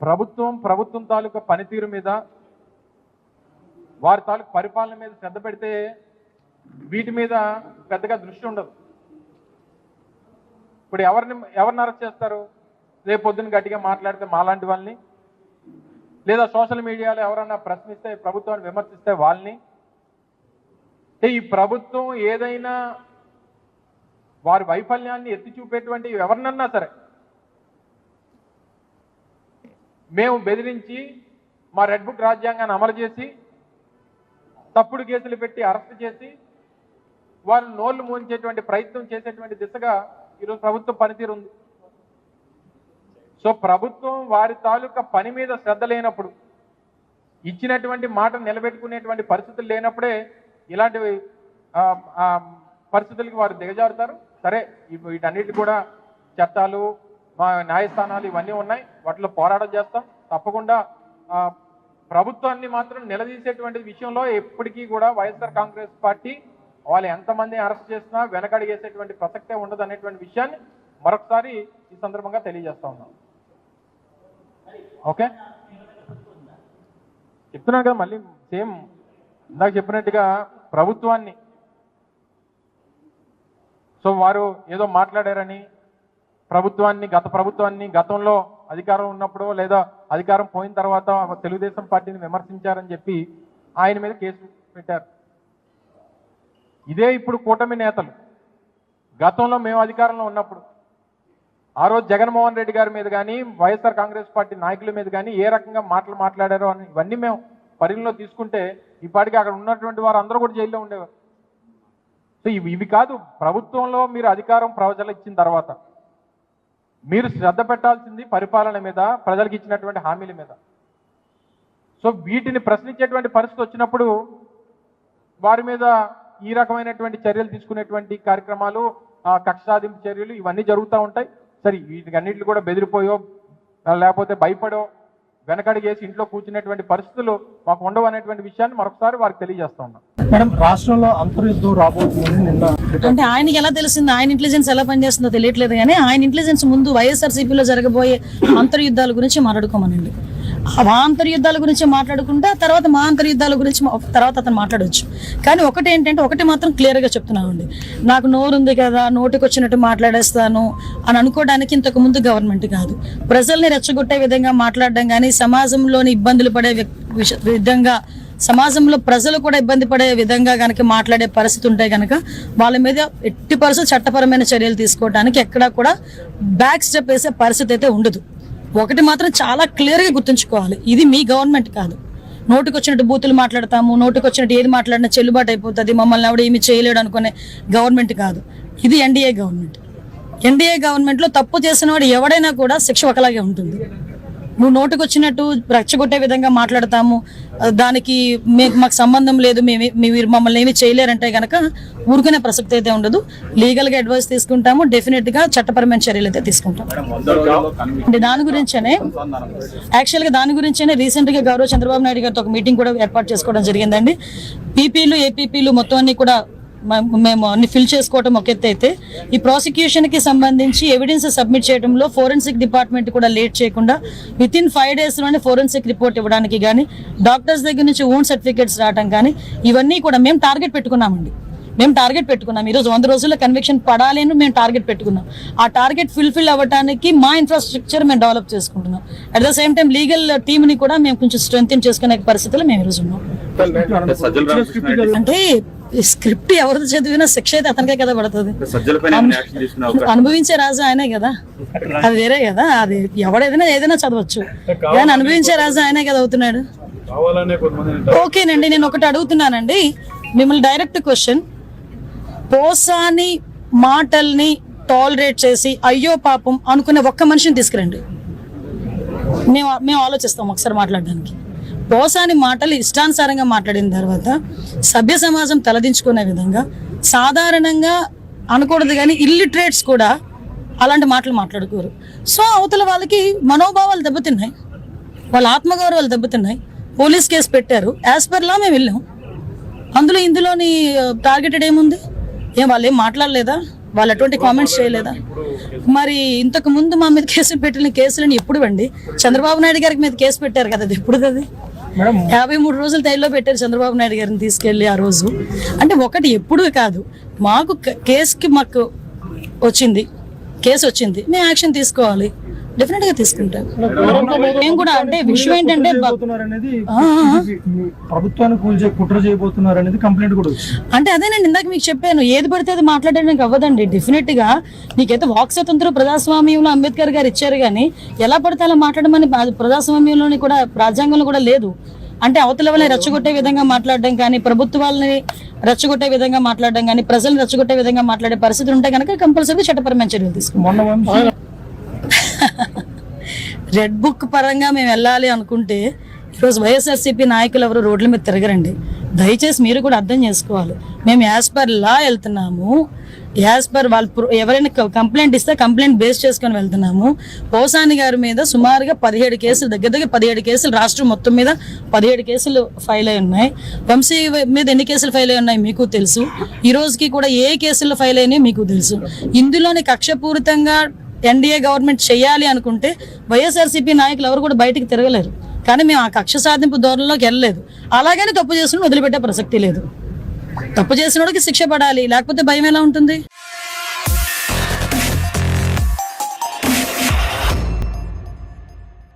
ప్రభుత్వం తాలూకా పనితీరు మీద, వారి తాలూకు పరిపాలన మీద శ్రద్ధ పెడితే వీటి మీద పెద్దగా దృష్టి ఉండదు. ఇప్పుడు ఎవరిని అరెస్ట్ చేస్తారు? రేపు పొద్దున్న గట్టిగా మాట్లాడితే మాలాంటి వాళ్ళని, లేదా సోషల్ మీడియాలో ఎవరన్నా ప్రశ్నిస్తే, ప్రభుత్వాన్ని విమర్శిస్తే వాళ్ళని. ఈ ప్రభుత్వం ఏదైనా వారి వైఫల్యాన్ని ఎత్తి చూపేటువంటి ఎవరినన్నా సరే మేము బెదిరించి మా రెడ్ బుక్ రాజ్యాంగాన్ని అమలు చేసి తప్పుడు కేసులు పెట్టి అరెస్ట్ చేసి వారు నోళ్లు మూయించేటువంటి ప్రయత్నం చేసేటువంటి దిశగా ఈరోజు ప్రభుత్వం పనితీరు ఉంది. సో ప్రభుత్వం వారి తాలూకా పని మీద శ్రద్ధ లేనప్పుడు, ఇచ్చినటువంటి మాట నిలబెట్టుకునేటువంటి పరిస్థితులు లేనప్పుడే ఇలాంటి పరిస్థితులకి వారు దిగజారుతారు. సరే, వీటన్నిటి కూడా చట్టాలు, మా న్యాయస్థానాలు ఇవన్నీ ఉన్నాయి, వాటిలో పోరాటం చేస్తాం. తప్పకుండా ప్రభుత్వాన్ని మాత్రం నిలదీసేటువంటి విషయంలో ఎప్పటికీ కూడా వైఎస్ఆర్ కాంగ్రెస్ పార్టీ వాళ్ళు ఎంతమంది అరెస్ట్ చేసినా వెనకడిగేసేటువంటి ప్రసక్తే ఉండదు అనేటువంటి విషయాన్ని మరొకసారి ఈ సందర్భంగా తెలియజేస్తా ఉన్నాం. ఓకే, చెప్తున్నాను కదా, మళ్ళీ సేమ్ ఇందాక చెప్పినట్టుగా ప్రభుత్వాన్ని, సో వారు ఏదో మాట్లాడారని గత ప్రభుత్వాన్ని గతంలో అధికారం ఉన్నప్పుడు లేదా అధికారం పోయిన తర్వాత తెలుగుదేశం పార్టీని విమర్శించారని చెప్పి ఆయన మీద కేసు పెట్టారు. ఇదే ఇప్పుడు కూటమి నేతలు గతంలో మేము అధికారంలో ఉన్నప్పుడు ఆ రోజు జగన్మోహన్ రెడ్డి గారి మీద కానీ వైఎస్ఆర్ కాంగ్రెస్ పార్టీ నాయకుల మీద కానీ ఏ రకంగా మాట్లాడారో అని ఇవన్నీ మేము పరిగణలో తీసుకుంటే ఇప్పటికీ అక్కడ ఉన్నటువంటి వారు అందరూ కూడా జైల్లో ఉండేవారు. సో ఇవి కాదు, ప్రభుత్వంలో మీరు అధికారం ప్రజలకు ఇచ్చిన తర్వాత మీరు శ్రద్ధ పెట్టాల్సింది పరిపాలన మీద, ప్రజలకు ఇచ్చినటువంటి హామీల మీద. సో వీటిని ప్రశ్నించేటువంటి పరిస్థితి వచ్చినప్పుడు వారి మీద ఈ రకమైనటువంటి చర్యలు తీసుకునేటువంటి కార్యక్రమాలు, కక్ష సాధింపు చర్యలు ఇవన్నీ జరుగుతూ ఉంటాయి. సరే, వీటికన్నిటిని కూడా బెదిరిపోయో లేకపోతే భయపడో వెనకడిగేసి ఇంట్లో కూర్చునేటువంటి పరిస్థితులు మాకు ఉండవు అనేటువంటి విషయాన్ని మరొకసారి వారికి తెలియజేస్తా ఉన్నాం. మేడం, రాష్ట్రంలో అంతర్యుద్ధం రాబోతుంది నిన్న అంటే ఆయనకి ఎలా తెలిసింది, ఆయన ఇంటెలిజెన్స్ ఎలా పనిచేస్తుందో తెలియట్లేదు. కానీ ఆయన ఇంటెలిజెన్స్ ముందు వైఎస్ఆర్సీపీలో జరగబోయే అంతర్యుద్ధాల గురించి మాట్లాడుకోమనండి. ఆ అంతర్యుద్ధాల గురించి మాట్లాడుకుంటే తర్వాత మా అంతర్యుద్ధాల గురించి తర్వాత అతను మాట్లాడవచ్చు. కానీ ఒకటి మాత్రం క్లియర్గా చెప్తున్నానండి, నాకు నోరు ఉంది కదా, నోటికి వచ్చినట్టు మాట్లాడేస్తాను అని అనుకోవడానికి ఇంతకు ముందు గవర్నమెంట్ కాదు. ప్రజల్ని రెచ్చగొట్టే విధంగా మాట్లాడడం కానీ, సమాజంలోని ఇబ్బందులు పడే విధంగా, సమాజంలో ప్రజలు కూడా ఇబ్బంది పడే విధంగా కనుక మాట్లాడే పరిస్థితి ఉంటే కనుక వాళ్ళ మీద ఎట్టి పరిస్థితి చట్టపరమైన చర్యలు తీసుకోవడానికి ఎక్కడా కూడా బ్యాక్ స్టెప్ వేసే పరిస్థితి అయితే ఉండదు. ఒకటి మాత్రం చాలా క్లియర్గా గుర్తుంచుకోవాలి, ఇది మీ గవర్నమెంట్ కాదు. నోటికి వచ్చినట్టు బూతులు మాట్లాడతాము, నోటికి వచ్చినట్టు ఏది మాట్లాడినా చెల్లుబాటు అయిపోతుంది, మమ్మల్ని ఎవడు ఏమి చేయలేడు అనుకునే గవర్నమెంట్ కాదు. ఇది ఎన్డీఏ గవర్నమెంట్. ఎన్డీఏ గవర్నమెంట్లో తప్పు చేసిన వాడు ఎవడైనా కూడా శిక్ష ఒకలాగే ఉంటుంది. నువ్వు నోటికి వచ్చినట్టు రెచ్చగొట్టే విధంగా మాట్లాడతాము, దానికి మాకు సంబంధం లేదు, మీరు మమ్మల్ని ఏమి చేయలేరంటే కనుక ఊరుకునే ప్రసక్తి అయితే ఉండదు. లీగల్గా అడ్వైస్ తీసుకుంటాము, డెఫినెట్గా చట్టపరమైన చర్యలు అయితే తీసుకుంటాం. అంటే దాని గురించేనే రీసెంట్గా గౌరవ చంద్రబాబు నాయుడు గారితో ఒక మీటింగ్ కూడా ఏర్పాటు చేసుకోవడం జరిగిందండి. పీపీలు, ఏపీపీలు మొత్తం అన్ని కూడా మేము అన్ని ఫిల్ చేసుకోవటం ఒక ఎత్తు అయితే, ఈ ప్రాసిక్యూషన్కి సంబంధించి ఎవిడెన్స్ సబ్మిట్ చేయడంలో ఫోరెన్సిక్ డిపార్ట్మెంట్ కూడా లేట్ చేయకుండా వితిన్ 5 daysలోనే ఫోరెన్సిక్ రిపోర్ట్ ఇవ్వడానికి కానీ, డాక్టర్స్ దగ్గర నుంచి ఓన్ సర్టిఫికేట్స్ రావడం కానీ, ఇవన్నీ కూడా మేము టార్గెట్ పెట్టుకున్నామండి. ఈరోజు 100 రోజుల్లో కన్విక్షన్ పడాలి అని మేము టార్గెట్ పెట్టుకున్నాం. ఆ టార్గెట్ ఫుల్ఫిల్ అవ్వడానికి మా ఇన్ఫ్రాస్ట్రక్చర్ మేము డెవలప్ చేసుకుంటున్నాం. At the same time legal టీమ్ని కూడా మేము కొంచెం స్ట్రెంథెన్ చేసుకునే పరిస్థితులు మేము ఈరోజు ఉన్నాం. అంటే స్క్రిప్ట్ ఎవరిది చదివినా శిక్ష అయితే అతనికే కదా పడుతుంది. అనుభవించే రాజు ఆయనే కదా, అది వేరే కదా. అది ఏదైనా చదవచ్చు, కానీ అనుభవించే రాజు ఆయనే కదా అవుతున్నాడు. ఓకేనండి, నేను ఒకటి అడుగుతున్నానండి మిమ్మల్ని, డైరెక్ట్ క్వశ్చన్. పోసాని మాటల్ని టాలరేట్ చేసి అయ్యో పాపం అనుకునే ఒక్క మనిషిని తీసుకురండి, మేము ఆలోచిస్తాం ఒకసారి మాట్లాడడానికి. పోసాని మాటలు ఇష్టానుసారంగా మాట్లాడిన తర్వాత సభ్య సమాజం తలదించుకునే విధంగా, సాధారణంగా అనకూడదు కానీ ఇల్లిటరేట్స్ కూడా అలాంటి మాటలు మాట్లాడుకోరు. సో అవతల వాళ్ళకి మనోభావాలు దెబ్బతిన్నాయి, వాళ్ళ ఆత్మగౌరవాలు దెబ్బతిన్నాయి. పోలీస్ కేసు పెట్టారు, యాజ్ పర్ లా మేము వెళ్ళాం. ఇందులోని టార్గెటెడ్ ఏముంది? వాళ్ళు ఏం మాట్లాడలేదా? వాళ్ళు అటువంటి కామెంట్స్ చేయలేదా? మరి ఇంతకు ముందు మా మీద కేసులు పెట్టిన కేసులని ఎప్పుడు అండి? చంద్రబాబు నాయుడు గారికి మీద కేసు పెట్టారు కదా, అది ఎప్పుడు? అది 53 రోజులు తైల్లో పెట్టారు చంద్రబాబు నాయుడు గారిని తీసుకెళ్లి ఆ రోజు. అంటే ఒకటి ఎప్పుడు కాదు, మాకు కేసుకి మాకు వచ్చింది, కేసు వచ్చింది, మేము యాక్షన్ తీసుకోవాలి, డెఫినెట్ గా తీసుకుంటాం. మేము కూడా అంటే విషయం ఏంటంటే ప్రభుత్వాన్ని కుట్ర చేయబోతున్నారు అనేది కంప్లైంట్ కూడా వచ్చింది. అంటే అదేనండి, ఇందాక మీకు చెప్పాను, ఏది పడితే అది మాట్లాడడానికి అవ్వదండి. డెఫినెట్ గా నీకైతే వాక్ స్వతంత్రం ప్రజాస్వామ్యంలో అంబేద్కర్ గారు ఇచ్చారు, కానీ ఎలా పడితే అలా మాట్లాడమని ప్రజాస్వామ్యంలోని కూడా రాజ్యాంగంలో కూడా లేదు. అంటే అవతల వాళ్ళని రెచ్చగొట్టే విధంగా మాట్లాడడం కానీ, ప్రభుత్వాలని రెచ్చగొట్టే విధంగా మాట్లాడడం కానీ, ప్రజలను రెచ్చగొట్టే విధంగా మాట్లాడే పరిస్థితులు ఉంటే కనుక కంపల్సరీగా చట్టపరమైన చర్యలు తీసుకుంటాం. రెడ్ బుక్ పరంగా మేము వెళ్ళాలి అనుకుంటే ఈరోజు వైఎస్ఆర్సీపీ నాయకులు ఎవరు రోడ్ల మీద తిరగరండి. దయచేసి మీరు కూడా అర్థం చేసుకోవాలి. మేము యాజ్ పర్ లా వెళ్తున్నాము, యాజ్ పర్ వాళ్ళు ఎవరైనా కంప్లైంట్ ఇస్తే కంప్లైంట్ బేస్ చేసుకొని వెళ్తున్నాము. పోసాని గారి మీద సుమారుగా 17 కేసులు, దగ్గర 17 కేసులు, రాష్ట్రం మొత్తం మీద 17 కేసులు ఫైల్ అయి ఉన్నాయి. వంశీ మీద ఎన్ని కేసులు ఫైల్ అయి ఉన్నాయి మీకు తెలుసు. ఈ రోజుకి కూడా ఏ కేసుల్లో ఫైల్ అయినాయి మీకు తెలుసు. ఇందులోని కక్షపూరితంగా ఎన్డీఏ గవర్నమెంట్ చేయాలి అనుకుంటే వైఎస్ఆర్సీపీ నాయకులు ఎవరు కూడా బయటికి తిరగలేరు. కానీ మేము ఆ కక్ష సాధింపు ధోరణిలోకి వెళ్ళలేదు. అలాగని తప్పు చేసిన వదిలిపెట్టే ప్రసక్తి లేదు. తప్పు చేసిన వాడికి శిక్ష పడాలి, లేకపోతే భయం ఎలా ఉంటుంది?